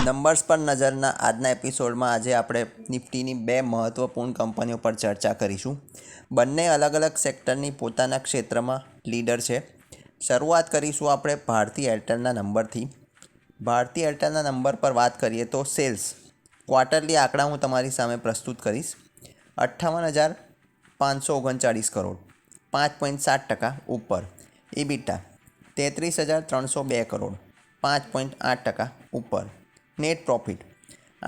Numbers પર નજરના આજના એપિસોડમાં આજે આપણે નિફ્ટીની બે મહત્ત્વપૂર્ણ કંપનીઓ પર ચર્ચા કરીશું. બંને અલગ અલગ સેક્ટરની પોતાના ક્ષેત્રમાં લીડર છે. શરૂઆત કરીશું આપણે ભારતી એરટેલના નંબરથી. ભારતી એરટેલના નંબર પર વાત કરીએ તો સેલ્સ ક્વાર્ટરલી આંકડા હું તમારી સામે પ્રસ્તુત કરીશ. 58,539 કરોડ, 5.7% ઉપર. ઇબિટા 33,302 કરોડ, 5.8% ઉપર. નેટ પ્રોફિટ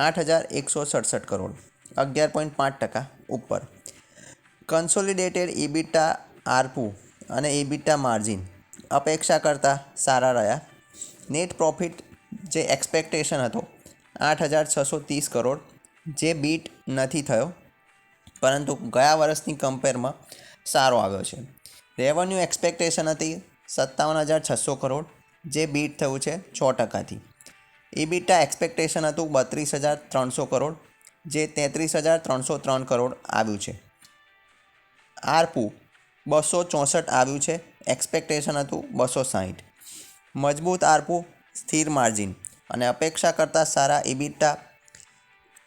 8,167 કરોડ, 11.5% ઉપર. કન્સોલિડેટેડ ઇબિટા આરપુ અને ઇબિટા માર્જિન અપેક્ષા કરતાં સારા રહ્યા. નેટ પ્રોફિટ જે એક્સપેક્ટેશન હતો 8,630 કરોડ, જે બીટ નથી થયો, પરંતુ ગયા વર્ષની કમ્પેરમાં સારો આવ્યો છે. રેવન્યુ એક્સપેક્ટેશન હતી 57,600 કરોડ, જે બીટ થયું છે 6%થી. ઇબિટા એક્સપેક્ટેશન હતું 32,300 કરોડ, જે 33,303 કરોડ આવ્યું છે. આરપુ 264 આવ્યું છે, એક્સપેક્ટેશન હતું 260. મજબૂત આરપુ, સ્થિર માર્જિન અને અપેક્ષા કરતાં સારા ઇબિટા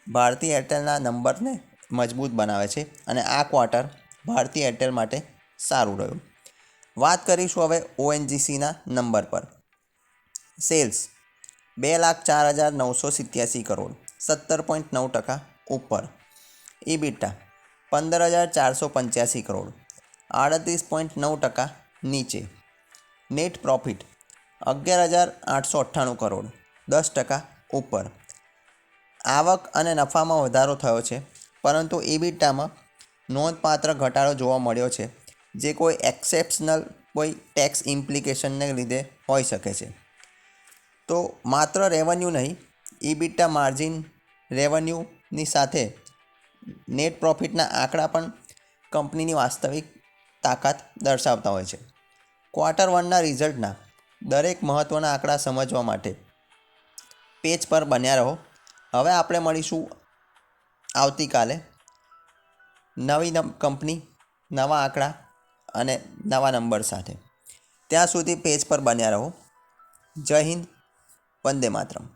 ભારતી એરટેલના નંબરને મજબૂત બનાવે છે અને આ ક્વાર્ટર ભારતી એરટેલ માટે સારું રહ્યું. વાત કરીશું હવે ઓએનજીસીના નંબર પર. સેલ્સ 2,04,987 કરોડ, 17.9% ઉપર. ઇબિટા 15,485 કરોડ, 38.9% નીચે. નેટ પ્રોફિટ 11,898 કરોડ, 10% ઉપર. આવક અને નફામાં વધારો થયો છે, પરંતુ ઇબિટામાં નોંધપાત્ર ઘટાડો જોવા મળ્યો છે, જે કોઈ એક્સેપ્શનલ કોઈ ટેક્સ ઇમ્પ્લિકેશનને લીધે હોઈ શકે છે. તો માત્ર રેવન્યુ નહીં, ઇબિટા માર્જિન રેવન્યુની સાથે નેટ પ્રોફિટના આંકડા પણ કંપનીની વાસ્તવિક તાકાત દર્શાવતા હોય છે. ક્વાર્ટર 1ના રિઝલ્ટના દરેક મહત્ત્વના આંકડા સમજવા માટે પેજ પર બન્યા રહો. હવે આપણે મળીશું આવતીકાલે નવી કંપની, નવા આંકડા અને નવા નંબર સાથે. ત્યાં સુધી પેજ પર બન્યા રહો. જય હિન્દ, વંદે માતરમ.